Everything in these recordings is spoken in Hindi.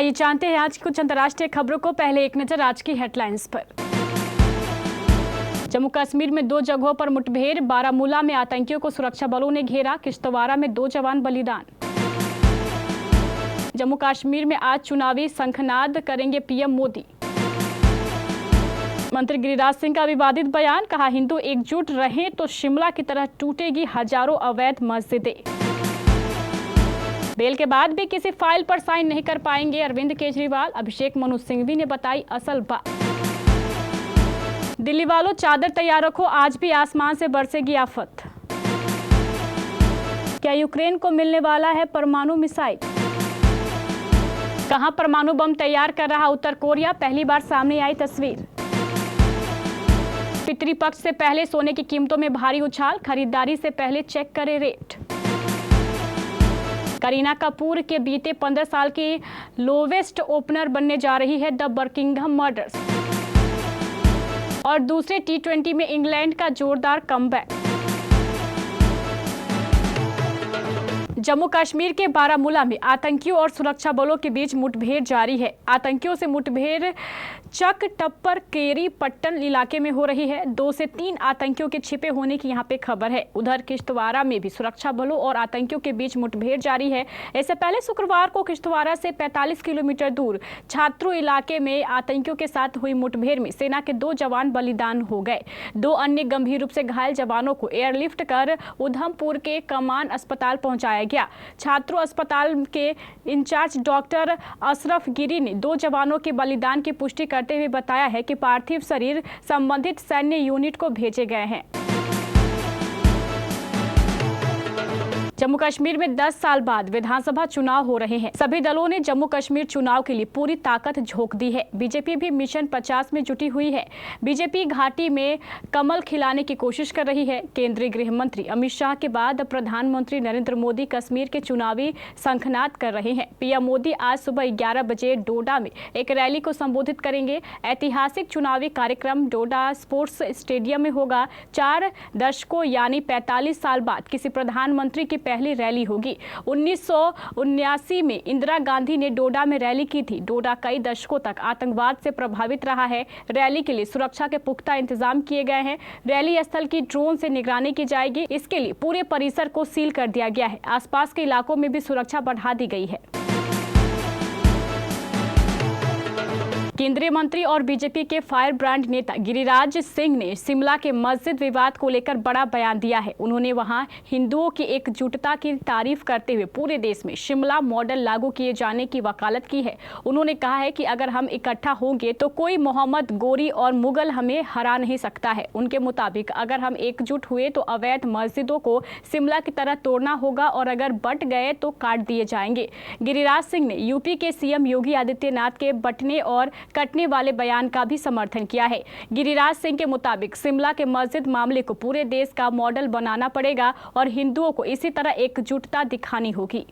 आइए जानते हैं आज कुछ अंतर्राष्ट्रीय खबरों को। पहले एक नजर आज की हेडलाइंस पर। जम्मू कश्मीर में 2 जगहों पर मुठभेड़, बारामूला में आतंकियों को सुरक्षा बलों ने घेरा, किश्तवाड़ा में 2 जवान बलिदान। जम्मू कश्मीर में आज चुनावी शंखनाद करेंगे पीएम मोदी। मंत्री गिरिराज सिंह का विवादित बयान, कहा हिंदू एकजुट रहें तो शिमला की तरह टूटेगी हजारों अवैध मस्जिदें। बेल के बाद भी किसी फाइल पर साइन नहीं कर पाएंगे अरविंद केजरीवाल, अभिषेक मनु सिंघवी ने बताई असल बात। दिल्ली वालों चादर तैयार रखो, आज भी आसमान से बरसेगी आफत। क्या यूक्रेन को मिलने वाला है परमाणु मिसाइल? कहां परमाणु बम तैयार कर रहा उत्तर कोरिया, पहली बार सामने आई तस्वीर। पितृपक्ष से पहले सोने की कीमतों में भारी उछाल, खरीदारी से पहले चेक करें रेट। करीना कपूर के बीते 15 साल की लोवेस्ट ओपनर बनने जा रही है द बर्किंघम मर्डर्स। और दूसरे T20 में इंग्लैंड का जोरदार कमबैक। जम्मू कश्मीर के बारामूला में आतंकियों और सुरक्षा बलों के बीच मुठभेड़ जारी है। आतंकियों से मुठभेड़ चक टप्पर केरी पट्टन इलाके में हो रही है। 2 से 3 आतंकियों के छिपे होने की यहां पे खबर है। उधर किश्तवाड़ा में भी सुरक्षा बलों और आतंकियों के बीच मुठभेड़ जारी है। इससे पहले शुक्रवार को किश्तवाड़ा से 45 किलोमीटर दूर छात्रू इलाके में आतंकियों के साथ हुई मुठभेड़ में सेना के 2 जवान बलिदान हो गए। 2 अन्य गंभीर रूप से घायल जवानों को एयरलिफ्ट कर उधमपुर के कमान अस्पताल पहुंचाया गया। छात्रू अस्पताल के इंचार्ज डॉक्टर अशरफ गिरी ने 2 जवानों के बलिदान की पुष्टि करते हुए बताया है कि पार्थिव शरीर संबंधित सैन्य यूनिट को भेजे गए हैं। जम्मू कश्मीर में 10 साल बाद विधानसभा चुनाव हो रहे हैं। सभी दलों ने जम्मू कश्मीर चुनाव के लिए पूरी ताकत झोंक दी है। बीजेपी भी मिशन 50 में जुटी हुई है। बीजेपी घाटी में कमल खिलाने की कोशिश कर रही है। केंद्रीय गृह मंत्री अमित शाह के बाद प्रधानमंत्री नरेंद्र मोदी कश्मीर के चुनावी शंखनाद कर रहे हैं। पीएम मोदी आज सुबह 11 बजे डोडा में एक रैली को संबोधित करेंगे। ऐतिहासिक चुनावी कार्यक्रम डोडा स्पोर्ट्स स्टेडियम में होगा। 4 दशकों यानी 45 साल बाद किसी प्रधानमंत्री की पहली रैली होगी। 1979 में इंदिरा गांधी ने डोडा में रैली की थी। डोडा कई दशकों तक आतंकवाद से प्रभावित रहा है। रैली के लिए सुरक्षा के पुख्ता इंतजाम किए गए हैं। रैली स्थल की ड्रोन से निगरानी की जाएगी। इसके लिए पूरे परिसर को सील कर दिया गया है। आसपास के इलाकों में भी सुरक्षा बढ़ा दी गई है। केंद्रीय मंत्री और बीजेपी के फायर ब्रांड नेता गिरिराज सिंह ने शिमला के मस्जिद विवाद को लेकर बड़ा बयान दिया है। उन्होंने वहां हिंदुओं की एकजुटता की तारीफ करते हुए पूरे देश में शिमला मॉडल लागू किए जाने की वकालत की है। उन्होंने कहा है कि अगर हम इकट्ठा होंगे तो कोई मोहम्मद गोरी और मुगल हमें हरा नहीं सकता है। उनके मुताबिक अगर हम एकजुट हुए तो अवैध मस्जिदों को शिमला की तरह तोड़ना होगा और अगर बट गए तो काट दिए जाएंगे। गिरिराज सिंह ने यूपी के सीएम योगी आदित्यनाथ के बटने और कटने वाले बयान का भी समर्थन किया है। गिरिराज सिंह के मुताबिक शिमला के मस्जिद मामले को पूरे देश का मॉडल बनाना पड़ेगा और हिंदुओं को इसी तरह एकजुटता दिखानी होगी।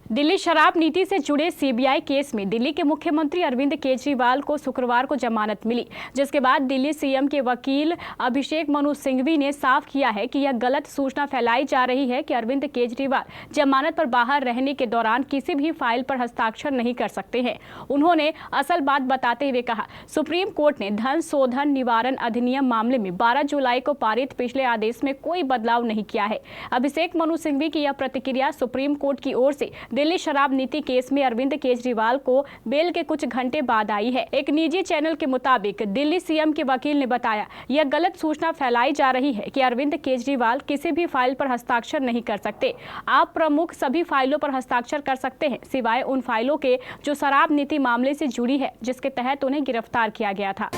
दिल्ली शराब नीति से जुड़े सीबीआई केस में दिल्ली के मुख्यमंत्री अरविंद केजरीवाल को शुक्रवार को जमानत मिली, जिसके बाद दिल्ली सीएम के वकील अभिषेक मनु सिंघवी ने साफ किया है कि यह गलत सूचना फैलाई जा रही है कि अरविंद केजरीवाल जमानत पर बाहर रहने के दौरान किसी भी फाइल पर हस्ताक्षर नहीं कर सकते हैं। उन्होंने असल बात बताते हुए कहा, सुप्रीम कोर्ट ने धन शोधन निवारण अधिनियम मामले में 12 जुलाई को पारित पिछले आदेश में कोई बदलाव नहीं किया है। अभिषेक मनु सिंघवी की यह प्रतिक्रिया सुप्रीम कोर्ट की ओर से दिल्ली शराब नीति केस में अरविंद केजरीवाल को बेल के कुछ घंटे बाद आई है। एक निजी चैनल के मुताबिक दिल्ली सीएम के वकील ने बताया, यह गलत सूचना फैलाई जा रही है कि अरविंद केजरीवाल किसी भी फाइल पर हस्ताक्षर नहीं कर सकते। आप प्रमुख सभी फाइलों पर हस्ताक्षर कर सकते हैं, सिवाय उन फाइलों के जो शराब नीति मामले से जुड़ी है, जिसके तहत उन्हें गिरफ्तार किया गया था।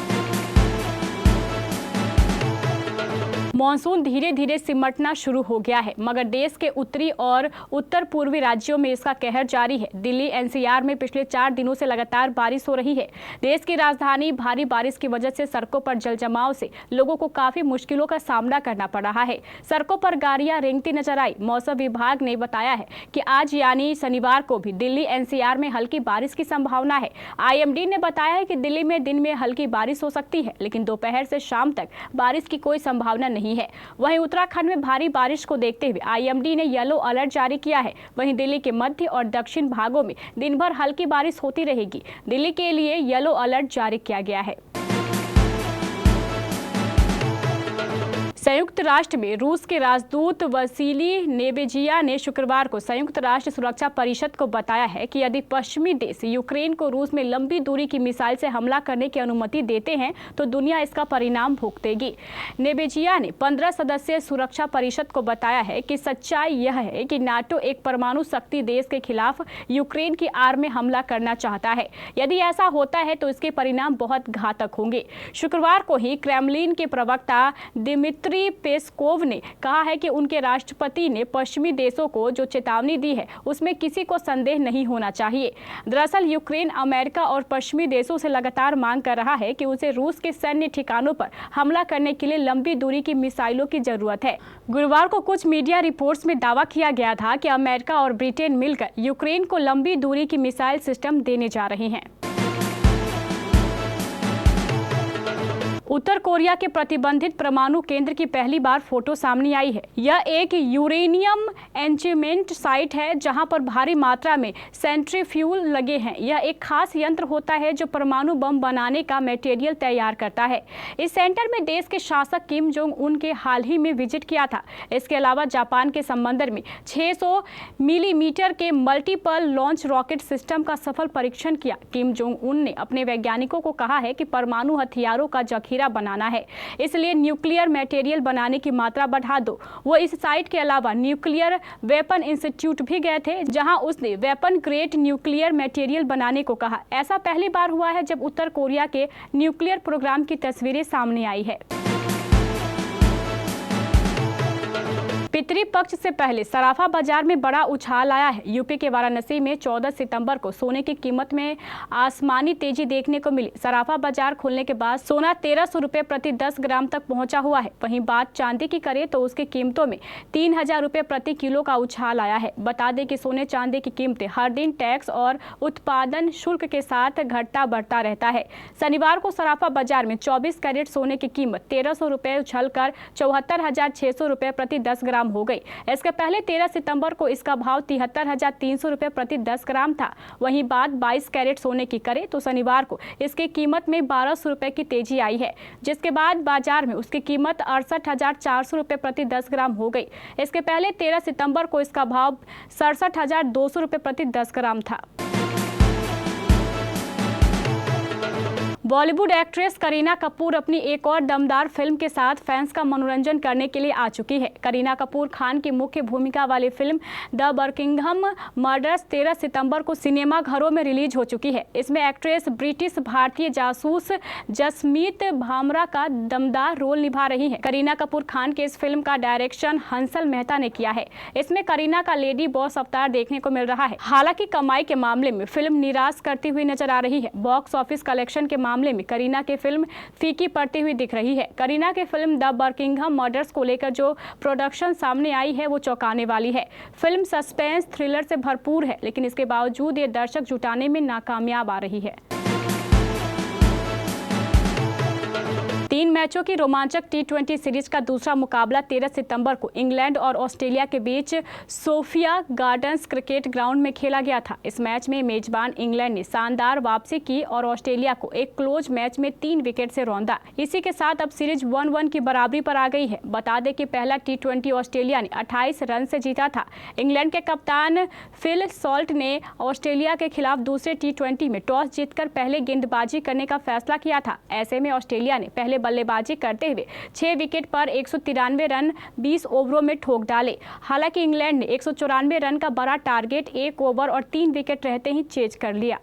मॉनसून धीरे धीरे सिमटना शुरू हो गया है, मगर देश के उत्तरी और उत्तर पूर्वी राज्यों में इसका कहर जारी है। दिल्ली एनसीआर में पिछले 4 दिनों से लगातार बारिश हो रही है। देश की राजधानी भारी बारिश की वजह से सड़कों पर जलजमाव से लोगों को काफी मुश्किलों का सामना करना पड़ रहा है। सड़कों पर गाड़ियां रेंगती नजर आई। मौसम विभाग ने बताया है कि आज यानी शनिवार को भी दिल्ली एनसीआर में हल्की बारिश की संभावना है। आईएमडी ने बताया है कि दिल्ली में दिन में हल्की बारिश हो सकती है, लेकिन दोपहर से शाम तक बारिश की कोई संभावना नहीं नहीं है। वहीं उत्तराखंड में भारी बारिश को देखते हुए आईएमडी ने येलो अलर्ट जारी किया है। वहीं दिल्ली के मध्य और दक्षिण भागों में दिन भर हल्की बारिश होती रहेगी। दिल्ली के लिए येलो अलर्ट जारी किया गया है। संयुक्त राष्ट्र में रूस के राजदूत वसीली नेबेजिया ने शुक्रवार को संयुक्त राष्ट्र सुरक्षा परिषद को बताया है कि यदि पश्चिमी देश यूक्रेन को रूस में लंबी दूरी की मिसाइल से हमला करने की अनुमति देते हैं तो दुनिया इसका परिणाम भुगतेगी। नेबेजिया ने 15 सदस्यीय सुरक्षा परिषद को बताया है कि सच्चाई यह है कि नाटो एक परमाणु शक्ति देश के खिलाफ यूक्रेन की आड़ में हमला करना चाहता है। यदि ऐसा होता है तो इसके परिणाम बहुत घातक होंगे। शुक्रवार को ही क्रेमलिन के प्रवक्ता दिमित्री पेस्कोव ने कहा है कि उनके राष्ट्रपति ने पश्चिमी देशों को जो चेतावनी दी है उसमें किसी को संदेह नहीं होना चाहिए। दरअसल यूक्रेन अमेरिका और पश्चिमी देशों से लगातार मांग कर रहा है कि उसे रूस के सैन्य ठिकानों पर हमला करने के लिए लंबी दूरी की मिसाइलों की जरूरत है। गुरुवार को कुछ मीडिया रिपोर्ट्स में दावा किया गया था कि अमेरिका और ब्रिटेन मिलकर यूक्रेन को लंबी दूरी की मिसाइल सिस्टम देने जा रहे हैं। उत्तर कोरिया के प्रतिबंधित परमाणु केंद्र की पहली बार फोटो सामने आई है। यह एक यूरेनियम एंचिमेंट साइट है जहां पर भारी मात्रा में सेंट्रीफ्यूल लगे हैं। यह एक खास यंत्र होता है जो परमाणु बम बनाने का मटेरियल तैयार करता है। इस सेंटर में देश के शासक किम जोंग उन के हाल ही में विजिट किया था। इसके अलावा जापान के समंदर में 600 मिलीमीटर के मल्टीपल लॉन्च रॉकेट सिस्टम का सफल परीक्षण किया। किम जोंग उन ने अपने वैज्ञानिकों को कहा है कि परमाणु हथियारों का जखीरा बनाना है, इसलिए न्यूक्लियर मटेरियल बनाने की मात्रा बढ़ा दो। वो इस साइट के अलावा न्यूक्लियर वेपन इंस्टीट्यूट भी गए थे जहां उसने वेपन ग्रेड न्यूक्लियर मटेरियल बनाने को कहा। ऐसा पहली बार हुआ है जब उत्तर कोरिया के न्यूक्लियर प्रोग्राम की तस्वीरें सामने आई है। पितृपक्ष से पहले सराफा बाजार में बड़ा उछाल आया है। यूपी के वाराणसी में 14 सितंबर को सोने की कीमत में आसमानी तेजी देखने को मिली। सराफा बाजार खुलने के बाद सोना 1300 रुपये प्रति 10 ग्राम तक पहुंचा हुआ है। वहीं बात चांदी की करें तो उसकी कीमतों में 3000 रुपये प्रति किलो का उछाल आया है। बता दें कि सोने चांदी की कीमतें हर दिन टैक्स और उत्पादन शुल्क के साथ घटता बढ़ता रहता है। शनिवार को सराफा बाजार में 24 कैरेट सोने की कीमत 1300 रुपये उछलकर 74,600 रुपये प्रति 10 ग्राम हो गई। इसके पहले 13 सितंबर को इसका भाव 73,300 रुपये प्रति 10 ग्राम था। वहीं बात 22 कैरेट सोने की करें तो शनिवार को इसकी कीमत में 1200 रुपये की तेजी आई है, जिसके बाद बाजार में उसकी कीमत 68,400 रुपये प्रति 10 ग्राम हो गई। इसके पहले 13 सितंबर को इसका भाव 67,200 रुपये प्रति 10 ग्राम था। बॉलीवुड एक्ट्रेस करीना कपूर अपनी एक और दमदार फिल्म के साथ फैंस का मनोरंजन करने के लिए आ चुकी है। करीना कपूर खान की मुख्य भूमिका वाली फिल्म द बर्किंघम मर्डर्स 13 सितंबर को सिनेमा घरों में रिलीज हो चुकी है। इसमें एक्ट्रेस ब्रिटिश भारतीय जासूस जसमीत भामरा का दमदार रोल निभा रही है। करीना कपूर खान के इस फिल्म का डायरेक्शन हंसल मेहता ने किया है। इसमें करीना का लेडी बॉस अवतार देखने को मिल रहा है। हालांकि कमाई के मामले में फिल्म निराश करती हुई नजर आ रही है। बॉक्स ऑफिस कलेक्शन के मामले में करीना की फिल्म फीकी पड़ती हुई दिख रही है। करीना की फिल्म द बर्किंघम मर्डर्स को लेकर जो प्रोडक्शन सामने आई है वो चौंकाने वाली है। फिल्म सस्पेंस थ्रिलर से भरपूर है, लेकिन इसके बावजूद ये दर्शक जुटाने में नाकामयाब आ रही है। 3 मैचों की रोमांचक T20 सीरीज का दूसरा मुकाबला 13 सितंबर को इंग्लैंड और ऑस्ट्रेलिया के बीच सोफिया गार्डन्स क्रिकेट ग्राउंड में खेला गया था। इस मैच में मेजबान इंग्लैंड ने शानदार वापसी की और ऑस्ट्रेलिया को एक क्लोज मैच में 3 विकेट से रौंदा। इसी के साथ अब सीरीज 1-1 की बराबरी पर आ गई है। बता दें कि पहला T20 ऑस्ट्रेलिया ने 28 रन से जीता था। इंग्लैंड के कप्तान फिल सॉल्ट ने ऑस्ट्रेलिया के खिलाफ दूसरे T20 में टॉस जीतकर पहले गेंदबाजी करने का फैसला किया था। ऐसे में ऑस्ट्रेलिया ने पहले बल्लेबाजी करते हुए 6 विकेट पर 193 रन 20 ओवरों में ठोक डाले। हालांकि इंग्लैंड ने 194 रन का बड़ा टारगेट 1 ओवर और 3 विकेट रहते ही चेज कर लिया।